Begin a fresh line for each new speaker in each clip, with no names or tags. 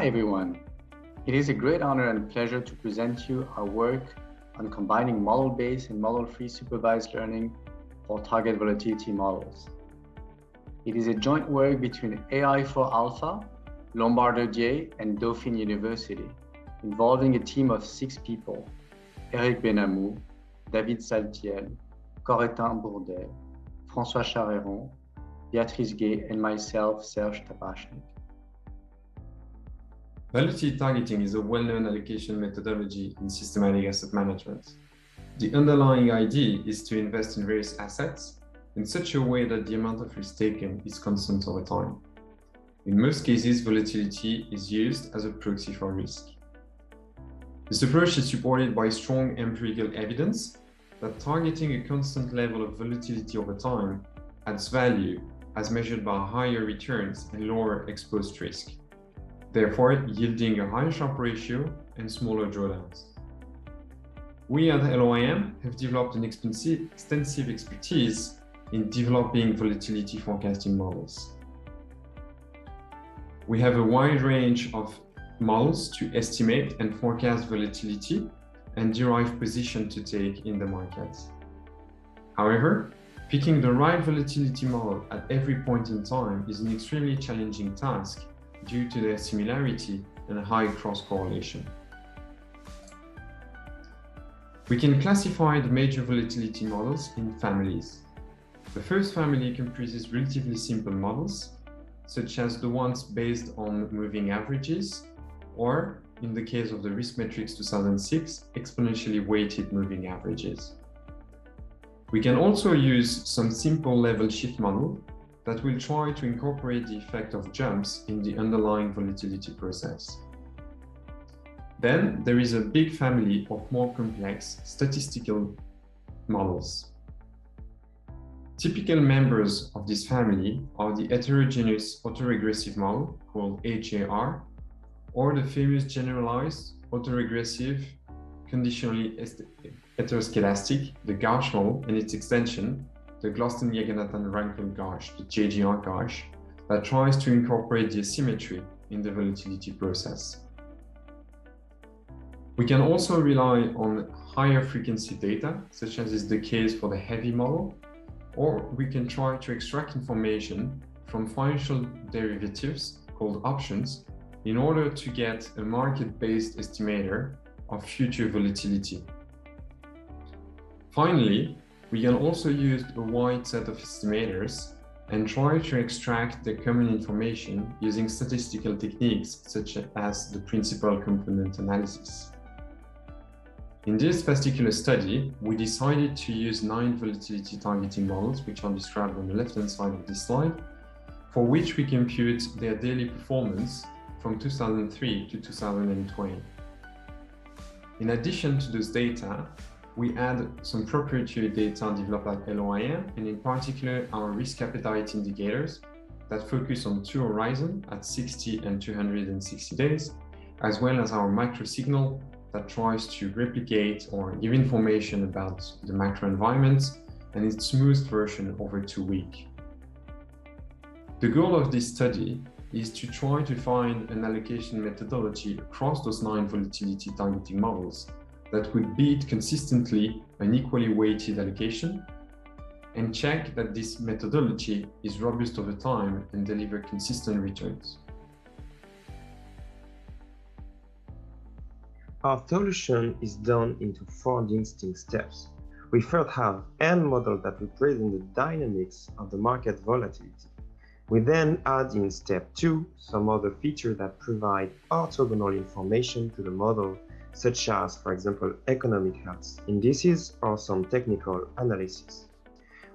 Hi everyone. It is a great honor and pleasure to present you our work on combining model-based and model-free supervised learning for target volatility models. It is a joint work between AI4Alpha, Lombard-Odier, and Dauphine University, involving a team of 6 people: Eric Benamou, David Saltiel, Corentin Bourdel, François Charéron, Béatrice Gay, and myself, Serge Tapachnik.
Volatility targeting is a well-known allocation methodology in systematic asset management. The underlying idea is to invest in various assets in such a way that the amount of risk taken is constant over time. In most cases, volatility is used as a proxy for risk. This approach is supported by strong empirical evidence that targeting a constant level of volatility over time adds value as measured by higher returns and lower exposed risk, therefore yielding a higher Sharpe ratio and smaller drawdowns. We at LOIM have developed an extensive expertise in developing volatility forecasting models. We have a wide range of models to estimate and forecast volatility and derive position to take in the market. However, picking the right volatility model at every point in time is an extremely challenging task due to their similarity and high cross-correlation. We can classify the major volatility models in families. The first family comprises relatively simple models, such as the ones based on moving averages, or, in the case of the Risk Matrix 2006, exponentially weighted moving averages. We can also use some simple level shift model that will try to incorporate the effect of jumps in the underlying volatility process. Then there is a big family of more complex statistical models. Typical members of this family are the heterogeneous autoregressive model, called HAR, or the famous generalized autoregressive conditionally heteroscedastic, the Gauge model, and its extension, the Gloston-Yaganathan-Rankle gauge, the JGR gauge, that tries to incorporate the asymmetry in the volatility process. We can also rely on higher frequency data, such as is the case for the heavy model, or we can try to extract information from financial derivatives called options in order to get a market-based estimator of future volatility. Finally, we can also use a wide set of estimators and try to extract the common information using statistical techniques such as the principal component analysis. In this particular study, we decided to use 9 volatility targeting models, which are described on the left-hand side of this slide, for which we compute their daily performance from 2003 to 2020. In addition to those data, we add some proprietary data developed at LOIM, and in particular our risk appetite indicators that focus on 2 horizons at 60 and 260 days, as well as our macro signal that tries to replicate or give information about the macro environment and its smooth version over 2 weeks. The goal of this study is to try to find an allocation methodology across those 9 volatility targeting models that would beat consistently an equally weighted allocation and check that this methodology is robust over time and deliver consistent returns.
Our solution is done into 4 distinct steps. We first have n model that represent the dynamics of the market volatility. We then add in step 2 some other features that provide orthogonal information to the model, such as, for example, economic health indices or some technical analysis.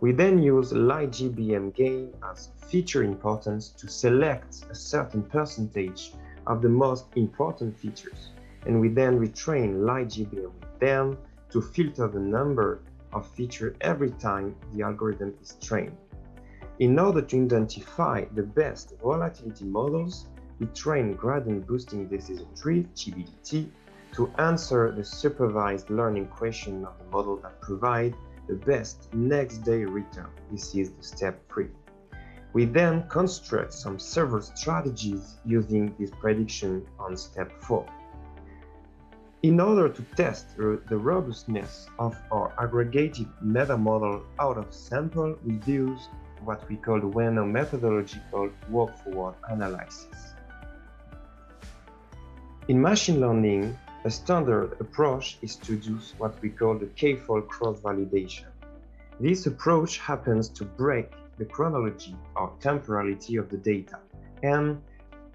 We then use LightGBM gain as feature importance to select a certain percentage of the most important features, and we then retrain LightGBM with them to filter the number of features every time the algorithm is trained. In order to identify the best volatility models, we train gradient boosting decision tree, GBDT, to answer the supervised learning question of the model that provide the best next day return. This is the step 3. We then construct some several strategies using this prediction on step 4. In order to test the robustness of our aggregated meta-model out of sample, we use what we call the well-known methodology called walk-forward analysis. In machine learning, a standard approach is to use what we call the k-fold cross-validation. This approach happens to break the chronology or temporality of the data, and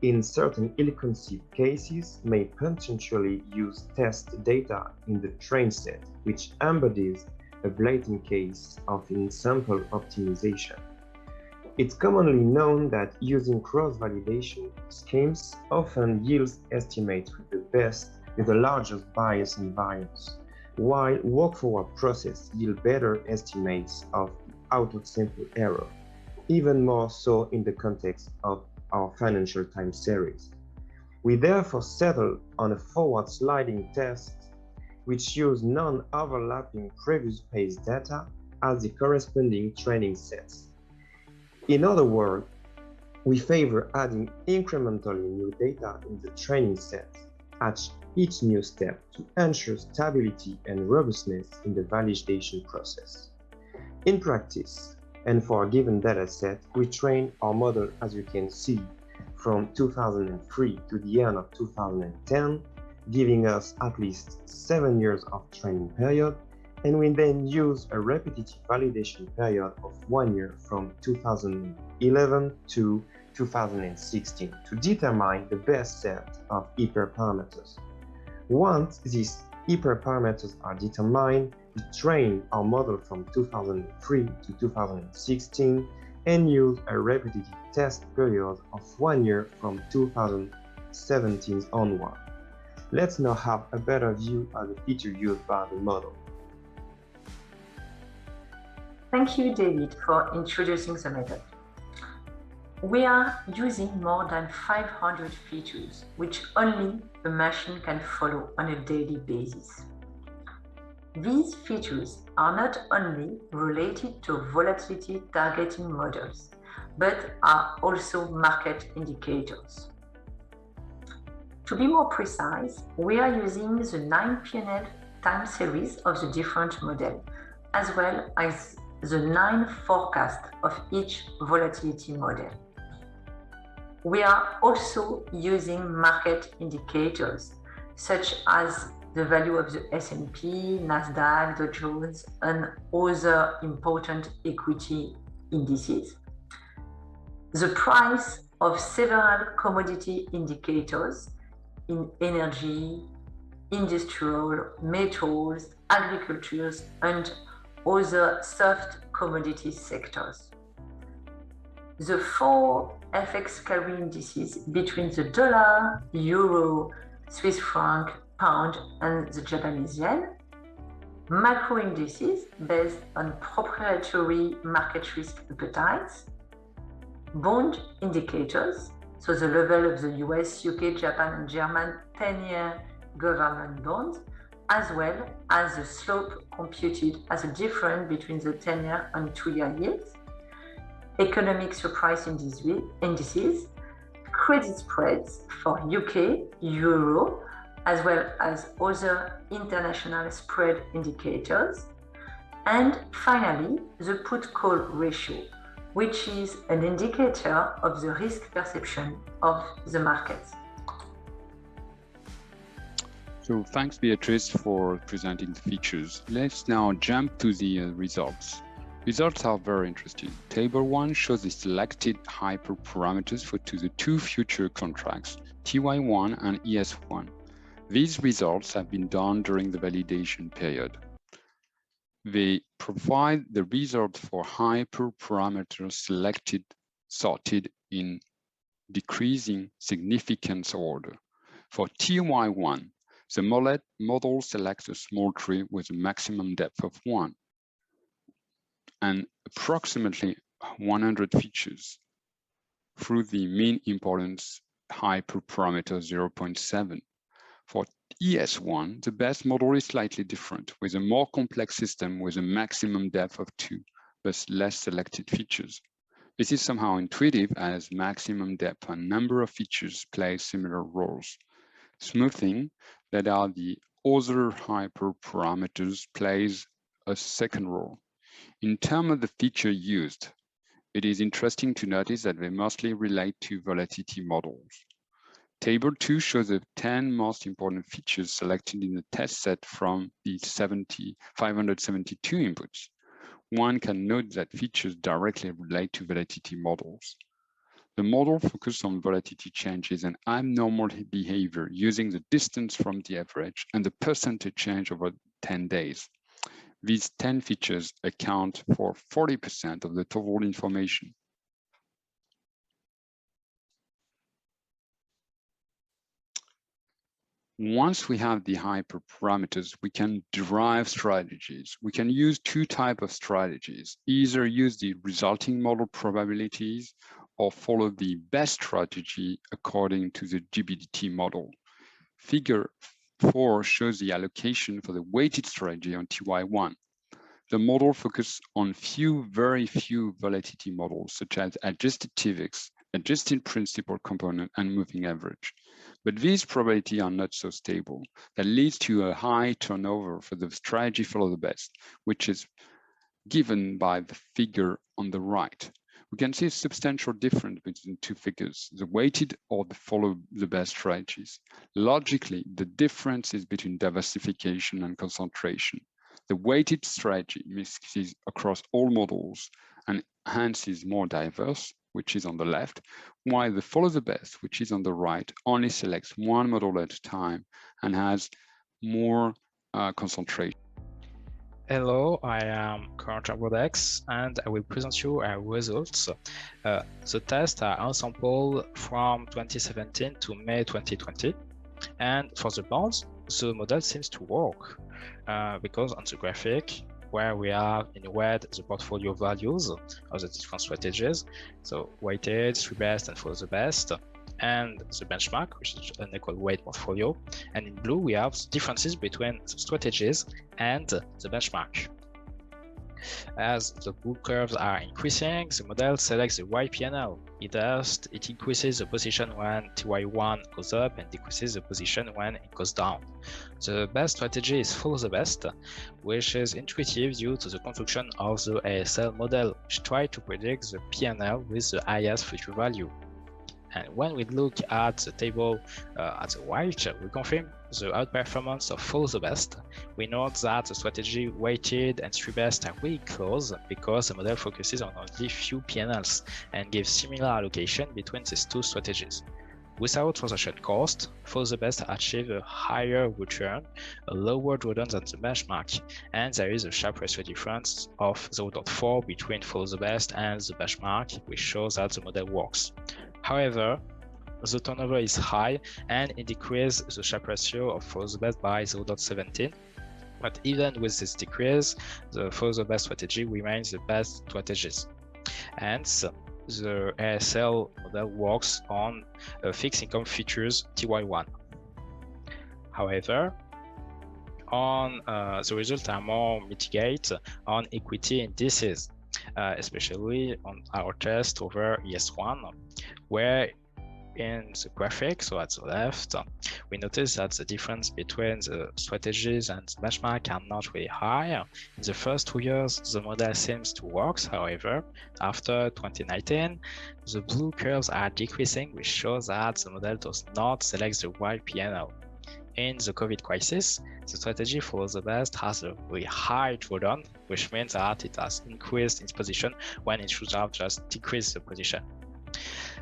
in certain ill-conceived cases may potentially use test data in the train set, which embodies a blatant case of in-sample optimization. It's commonly known that using cross-validation schemes often yields estimates with the largest bias and variance, while walk-forward process yield better estimates of out-of-sample error, even more so in the context of our financial time series. We therefore settle on a forward sliding test which use non-overlapping previous phase data as the corresponding training sets. In other words, we favor adding incrementally new data in the training set at each new step to ensure stability and robustness in the validation process. In practice, and for a given data set, we train our model, as you can see, from 2003 to the end of 2010, giving us at least 7 years of training period, and we then use a repetitive validation period of 1 year from 2011 to 2016 to determine the best set of hyperparameters. Once these hyperparameters are determined, we train our model from 2003 to 2016 and use a repetitive test period of 1 year from 2017 onward. Let's now have a better view of the feature used by the model.
Thank you, David, for introducing the method. We are using more than 500 features, which only a machine can follow on a daily basis. These features are not only related to volatility targeting models, but are also market indicators. To be more precise, we are using the 9 P&L time series of the different models, as well as the 9 forecasts of each volatility model. We are also using market indicators, such as the value of the S&P, Nasdaq, Dow Jones, and other important equity indices. The price of several commodity indicators in energy, industrial, metals, agriculture, and other soft commodity sectors. The 4 FX carry indices between the dollar, euro, Swiss franc, pound, and the Japanese yen, macro indices based on proprietary market risk appetites, bond indicators, so the level of the US, UK, Japan, and German 10-year government bonds, as well as the slope computed as a difference between the 10-year and 2-year yields, economic surprise indices, credit spreads for UK, Euro, as well as other international spread indicators, and finally, the put-call ratio, which is an indicator of the risk perception of the markets.
So thanks, Beatrice, for presenting the features. Let's now jump to the results. Results are very interesting. Table 1 shows the selected hyperparameters for the 2 future contracts, TY1 and ES1. These results have been done during the validation period. They provide the result for hyperparameters selected, sorted in decreasing significance order. For TY1, the model selects a small tree with a maximum depth of 1 and approximately 100 features through the mean importance hyperparameter 0.7. For ES1, the best model is slightly different, with a more complex system with a maximum depth of 2, but less selected features. This is somehow intuitive as maximum depth and number of features play similar roles. Smoothing, that are the other hyperparameters, plays a second role. In terms of the feature used, it is interesting to notice that they mostly relate to volatility models. Table 2 shows the 10 most important features selected in the test set from the 572 inputs. One can note that features directly relate to volatility models. The model focuses on volatility changes and abnormal behavior using the distance from the average and the percentage change over 10 days. These 10 features account for 40% of the total information. Once we have the hyperparameters, we can derive strategies. We can use two types of strategies, either use the resulting model probabilities or follow the best strategy according to the GBDT model. Figure 4 shows the allocation for the weighted strategy on TY1. The model focuses on very few volatility models, such as adjusted TVIX, adjusted principal component, and moving average. But these probabilities are not so stable. That leads to a high turnover for the strategy follow the best, which is given by the figure on the right. We can see a substantial difference between two figures, the weighted or the follow the best strategies. Logically, the difference is between diversification and concentration. The weighted strategy mixes across all models and hence is more diverse, which is on the left, while the follow the best, which is on the right, only selects one model at a time and has more concentration.
Hello, I am Current Rodex and I will present you our results. The tests are ensemble from 2017 to May 2020. And for the bonds, the model seems to work because on the graphic, where we have in red the portfolio values of the different strategies, so weighted, 3 best, and follow the best, and the benchmark, which is an equal weight portfolio. And in blue, we have the differences between the strategies and the benchmark. As the blue curves are increasing, the model selects the right PNL. It increases the position when TY1 goes up and decreases the position when it goes down. The best strategy is follow the best, which is intuitive due to the construction of the ASL model, which tries to predict the PNL with the highest future value. And when we look at the table at the right, we confirm the outperformance of follow the best. We note that the strategy weighted and 3 best are really close because the model focuses on only few PNLs and gives similar allocation between these two strategies. Without transaction cost, follow the best achieve a higher return, a lower drawdown than the benchmark, and there is a sharp ratio difference of 0.4 between follow the best and the benchmark, which shows that the model works. However, the turnover is high and it decreases the sharp ratio of follow the best by 0.17. But even with this decrease, the follow the best strategy remains the best strategies. Hence, the ASL model works on fixed income futures TY1. However, the results are more mitigated on equity indices, especially on our test over ES1, where in the graphic, so at the left, we notice that the difference between the strategies and the benchmark are not really high. In the first 2 years, the model seems to work. However, after 2019, the blue curves are decreasing, which shows that the model does not select the right PNL. In the COVID crisis, the strategy follow the best has a very high drawdown, which means that it has increased its position when it should have just decreased the position.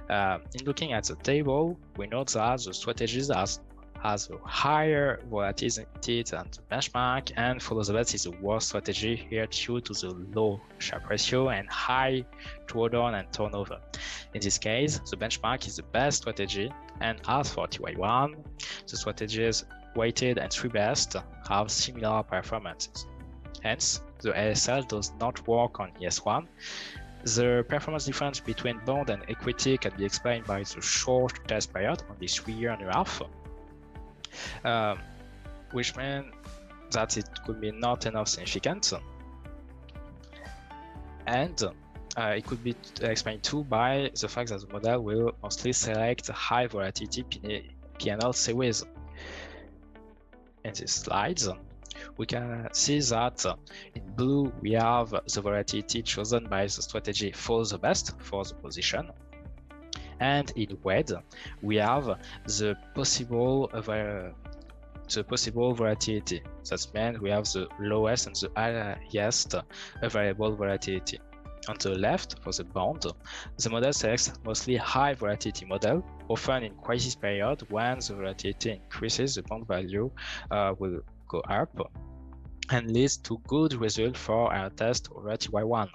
In looking at the table, we note that the strategies has a higher volatility than the benchmark, and follow the best is the worst strategy here due to the low sharp ratio and high drawdown and turnover. In this case, the benchmark is the best strategy, and as for TY1, the strategies weighted and 3 best have similar performances. Hence, the ASL does not work on ES1. The performance difference between bond and equity can be explained by the short test period, only 3.5 years, which means that it could be not enough significant. And it could be explained too by the fact that the model will mostly select high volatility P&L series. In these slides, we can see that in blue we have the volatility chosen by the strategy for the best for the position, and in red we have the possible volatility. That means we have the lowest and the highest available volatility. On the left, for the bond, the model selects mostly high volatility model, often in crisis period when the volatility increases, the bond value will go up and leads to good result for our test over TY1.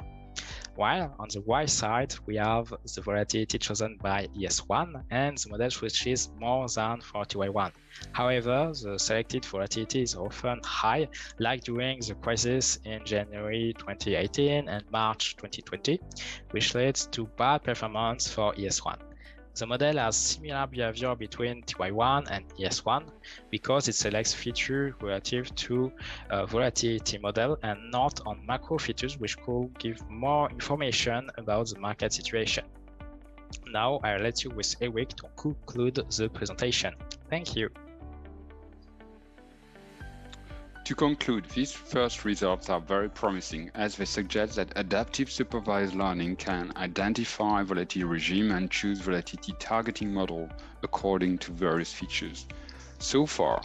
While on the right side, we have the volatility chosen by ES1 and the model which is more than for TY1. However, the selected volatility is often high, like during the crisis in January 2018 and March 2020, which leads to bad performance for ES1. The model has similar behavior between TY1 and ES1 because it selects features relative to volatility model and not on macro features which could give more information about the market situation. Now I'll let you with Eric to conclude the presentation. Thank you.
To conclude, these first results are very promising as they suggest that adaptive supervised learning can identify volatility regime and choose volatility targeting model according to various features. So far,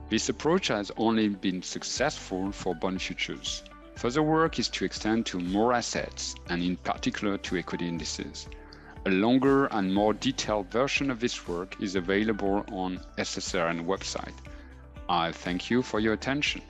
this approach has only been successful for bond futures. Further work is to extend to more assets and in particular to equity indices. A longer and more detailed version of this work is available on SSRN website. I thank you for your attention.